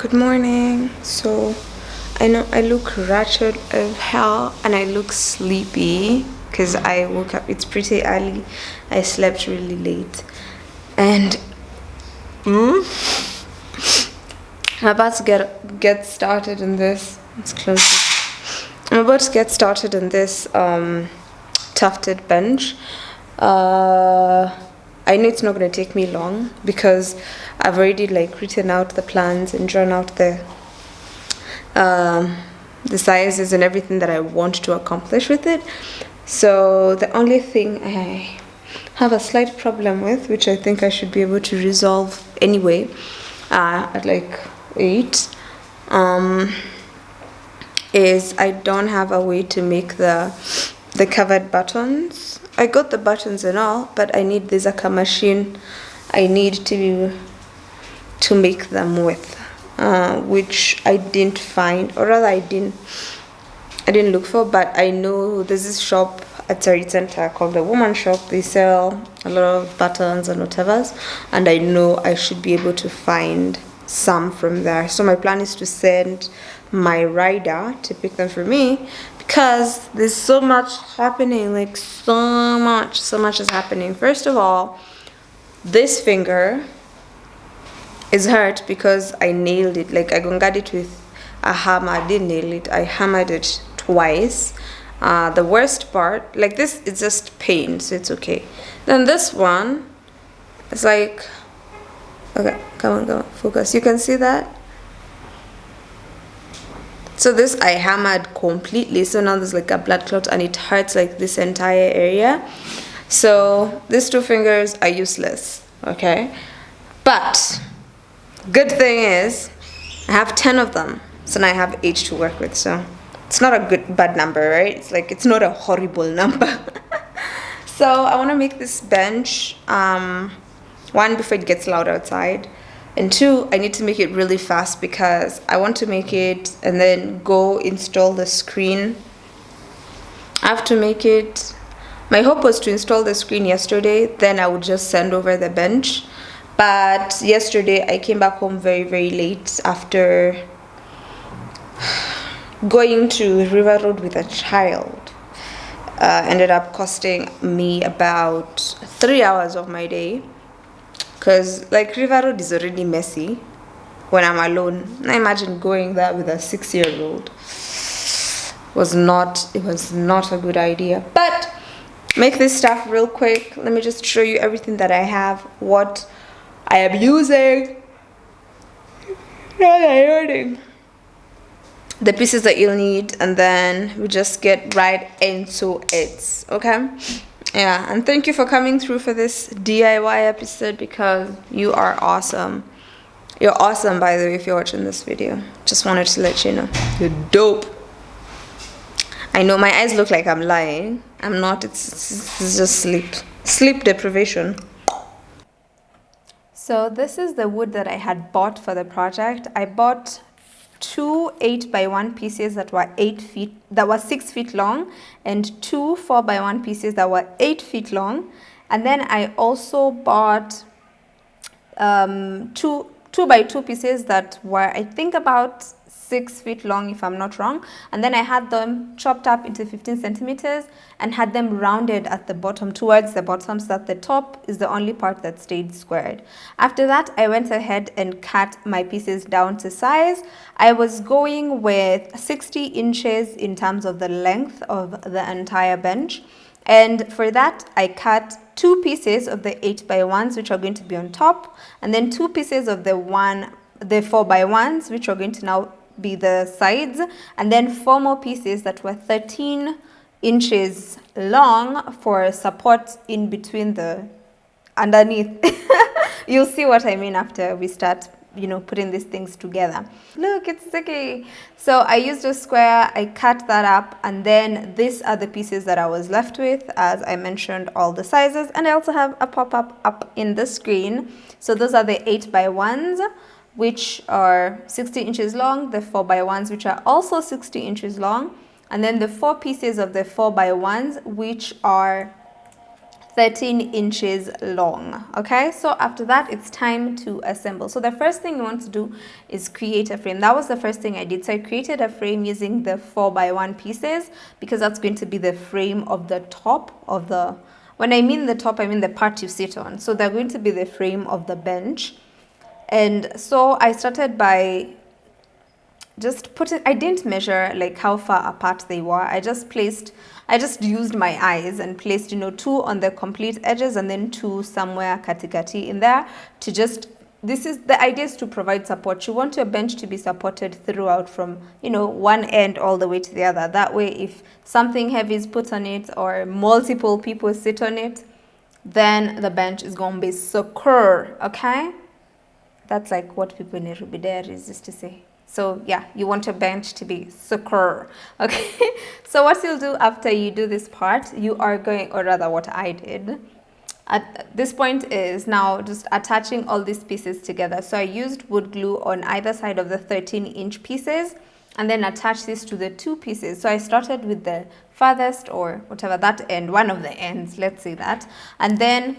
Good morning. So I know I look wretched as hell and I look sleepy because I woke up, it's pretty early. I slept really late and I'm about to get started in this. It's close. I'm about to get started in this tufted bench. I know it's not going to take me long because I've already written out the plans and drawn out the sizes and everything that I want to accomplish with it. So the only thing I have a slight problem with, which I think I should be able to resolve anyway, at 8, is I don't have a way to make the covered buttons. I got the buttons and all, but I need this like a machine I need to make them with, which I didn't find, or rather I didn't look for. But I know there's this shop at Surrey Center called the Woman Shop. They sell a lot of buttons and whatever's, and I know I should be able to find some from there. So my plan is to send my rider to pick them for me, because there's so much happening, so much is happening. First of all, this finger is hurt because I nailed it. I got it with a hammer. I didn't nail it, I hammered it twice. The worst part, this is just pain, so it's okay. Then this one, it's okay, come on, focus. You can see that? So this I hammered completely, so now there's a blood clot and it hurts this entire area. So these 2 fingers are useless, okay? But good thing is I have 10 of them, so now I have 8 to work with. So it's not a bad number, right? It's not a horrible number. So I want to make this bench, 1, before it gets loud outside, and 2, I need to make it really fast because I want to make it and then go install the screen. I have to make it. My hope was to install the screen yesterday, then I would just send over the bench. But yesterday I came back home very, very late after going to River Road with a child. Ended up costing me about 3 hours of my day. Because River Road is already messy when I'm alone. I imagine going there with a 6-year-old was not a good idea. But make this stuff real quick. Let me just show you everything that I have, what I am using, the pieces that you'll need, and then we just get right into it. Okay? Yeah, and thank you for coming through for this DIY episode, because you are awesome. You're awesome, by the way, if you're watching this video. Just wanted to let you know. You're dope. I know my eyes look like I'm lying. I'm not. It's just sleep deprivation. So this is the wood that I had bought for the project. I bought 2 8x1 pieces that were 6 feet long, and 2 4x1 pieces that were 8 feet long. And then I also bought 2 2x2 pieces that were, I think, about 6 feet long, if I'm not wrong. And then I had them chopped up into 15 centimeters and had them rounded at the bottom, towards the bottom, so that the top is the only part that stayed squared. After that, I went ahead and cut my pieces down to size. I was going with 60 inches in terms of the length of the entire bench. And for that, I cut 2 pieces of the 8x1s, which are going to be on top, and then 2 pieces of the 4x1s, which are going to now be the sides, and then 4 more pieces that were 13 inches long for support in between the underneath. You'll see what I mean after we start putting these things together. Look, it's sticky. So I used a square, I cut that up, and then these are the pieces that I was left with. As I mentioned, all the sizes, and I also have a pop-up up in the screen. So those are the 8x1s, which are 60 inches long, the 4x1s, which are also 60 inches long, and then the 4 pieces of the 4x1s, which are 13 inches long. Okay, so after that it's time to assemble. So the first thing you want to do is create a frame. That was the first thing I did. So I created a frame using the 4x1 pieces, because that's going to be the frame of the top of the, when I mean the top, I mean the part you sit on. So they're going to be the frame of the bench. And so I started by just I didn't measure like how far apart they were. I just used my eyes and placed, 2 on the complete edges and then 2 somewhere katikati in there to just, this is, the idea is to provide support. You want your bench to be supported throughout from, one end all the way to the other. That way, if something heavy is put on it or multiple people sit on it, then the bench is going to be secure, okay? That's like what people in Nairobi Diaries used to say. So yeah, you want your bench to be secure, okay? So what you'll do after you do this part, you are going, or rather what I did at this point is now just attaching all these pieces together. So I used wood glue on either side of the 13-inch pieces and then attach this to the 2 pieces. So I started with the farthest, or whatever, that end, one of the ends, let's say that, and then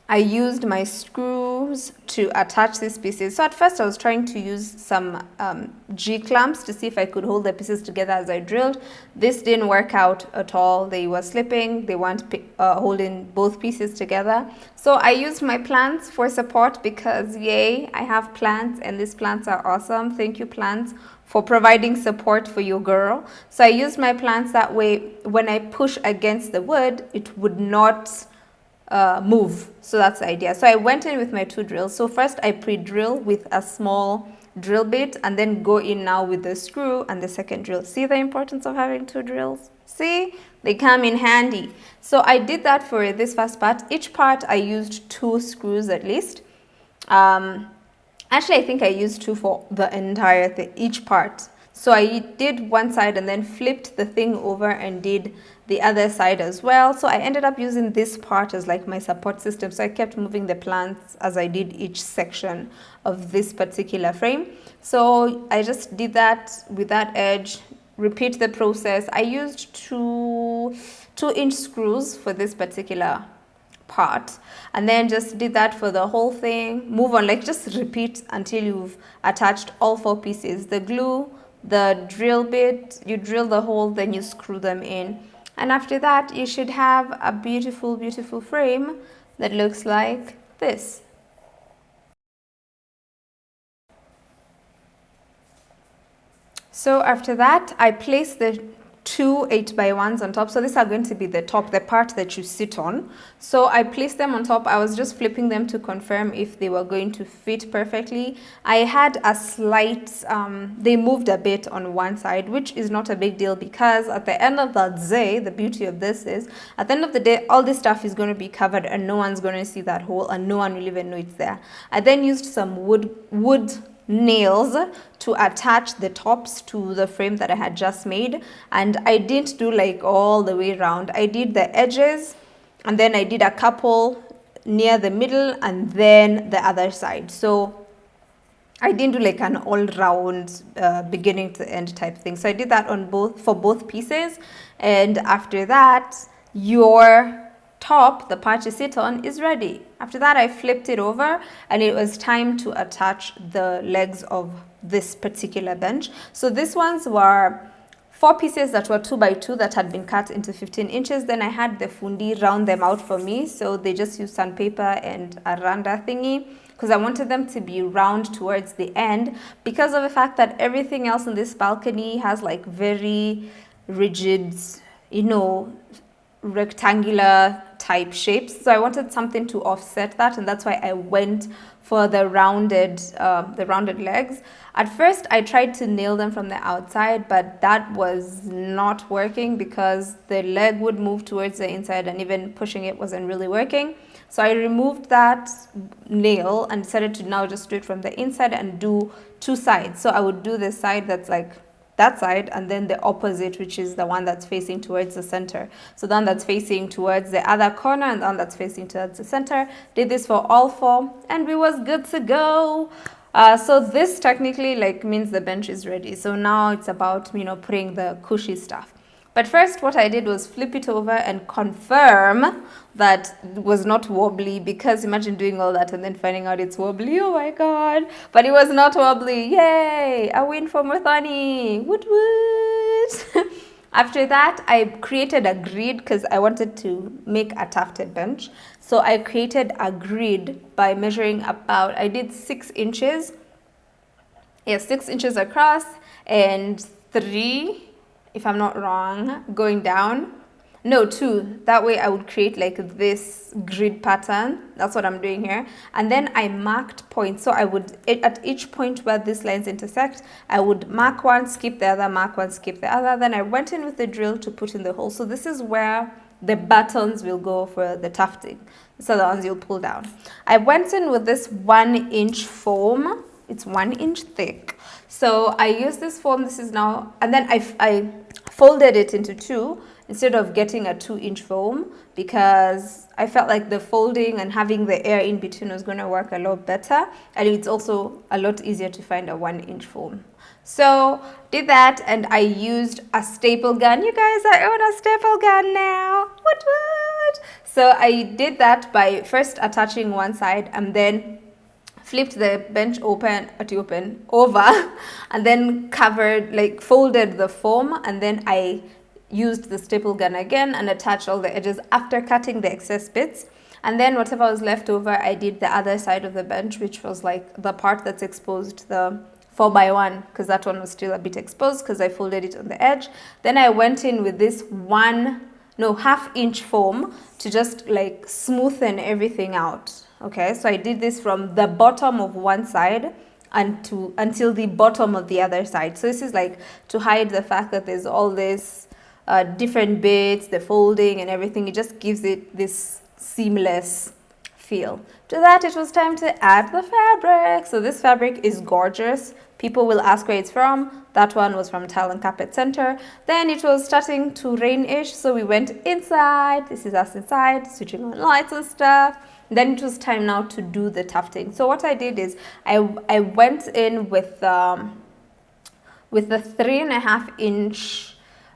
I used my screws to attach these pieces. So at first I was trying to use some G-clamps to see if I could hold the pieces together as I drilled. This didn't work out at all. They were slipping. They weren't holding both pieces together. So I used my plants for support, because yay, I have plants and these plants are awesome. Thank you, plants, for providing support for your girl. So I used my plants, that way when I push against the wood, it would not move. So that's the idea. So I went in with my 2 drills. So first I pre-drill with a small drill bit and then go in now with the screw and the second drill. See the importance of having 2 drills? See, they come in handy. So I did that for this first part. Each part I used 2 screws at least. Actually, I think I used 2 for the entire thing, each part. So I did one side and then flipped the thing over and did the other side as well. So I ended up using this part as like my support system. So I kept moving the plants as I did each section of this particular frame. So I just did that with that edge, repeat the process. I used 2-inch screws for this particular part, and then just did that for the whole thing. Move on, like just repeat until you've attached all 4 pieces. The glue, the drill bit, you drill the hole, then you screw them in. And after that, you should have a beautiful, beautiful frame that looks like this. So after that, I place the 2 8x1s on top. So these are going to be the top, the part that you sit on. So I placed them on top. I was just flipping them to confirm if they were going to fit perfectly. I had a slight, they moved a bit on one side, which is not a big deal, because at the end of the day, the beauty of this is, at the end of the day, all this stuff is going to be covered and no one's going to see that hole and no one will even know it's there. I then used some wood nails to attach the tops to the frame that I had just made, and I didn't do like all the way around. I did the edges and then I did a couple near the middle and then the other side. So I didn't do like an all-round beginning to end type thing. So I did that on for both pieces, and after that your top, the part you sit on, is ready. After that, I flipped it over and it was time to attach the legs of this particular bench. So these ones were 4 pieces that were 2x2 that had been cut into 15 inches. Then I had the fundi round them out for me. So they just used sandpaper and a randa thingy, because I wanted them to be round towards the end, because of the fact that everything else in this balcony has like very rigid, rectangular type shapes. So I wanted something to offset that, and that's why I went for the rounded legs. At first I tried to nail them from the outside, but that was not working because the leg would move towards the inside and even pushing it wasn't really working. So I removed that nail and decided to now just do it from the inside and do 2 sides. So I would do the side that's like that side, and then the opposite, which is the one that's facing towards the center. So the one that's facing towards the other corner and the one that's facing towards the center. Did this for all 4 and we was good to go. So this technically like means the bench is ready. So now it's about, putting the cushy stuff. But first, what I did was flip it over and confirm that it was not wobbly, because imagine doing all that and then finding out it's wobbly. Oh my God. But it was not wobbly. Yay. A win for Muthoni. Woot woot. After that, I created a grid because I wanted to make a tufted bench. So I created a grid by measuring about, I did 6 inches. Yeah, 6 inches across and 3, if I'm not wrong, going down. No, 2. That way I would create like this grid pattern. That's what I'm doing here. And then I marked points. So I would, at each point where these lines intersect, I would mark one, skip the other, mark one, skip the other. Then I went in with the drill to put in the hole. So this is where the buttons will go for the tufting. These are the ones you'll pull down. I went in with this 1-inch foam. It's 1 inch thick. So I used this foam. This is now, and then I folded it into 2 instead of getting a 2-inch foam, because I felt like the folding and having the air in between was going to work a lot better, and it's also a lot easier to find a 1-inch foam. So did that, and I used a staple gun. You guys, I own a staple gun now. What? So I did that by first attaching one side and then flipped the bench over and then covered, like folded the foam, and then I used the staple gun again and attached all the edges after cutting the excess bits. And then whatever was left over, I did the other side of the bench, which was like the part that's exposed, the 4x1, because that one was still a bit exposed because I folded it on the edge. Then I went in with this 1.5-inch foam to just like smoothen everything out. Okay, so I did this from the bottom of one side until the bottom of the other side. So this is like to hide the fact that there's all this different bits, the folding and everything. It just gives it this seamless feel. To that, it was time to add the fabric. So this fabric is gorgeous. People will ask where it's from. That one was from Tile and Carpet Center. Then it was starting to rain-ish, so we went inside. This is us inside, switching on lights and stuff. Then it was time now to do the tufting. So what I did is I went in with the 3.5-inch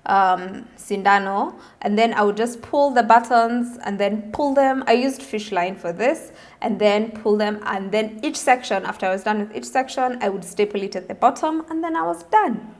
sindano, and then I would just pull the buttons and then pull them. I used fish line for this, and then pull them, and then each section, after I was done with each section, I would staple it at the bottom, and then I was done.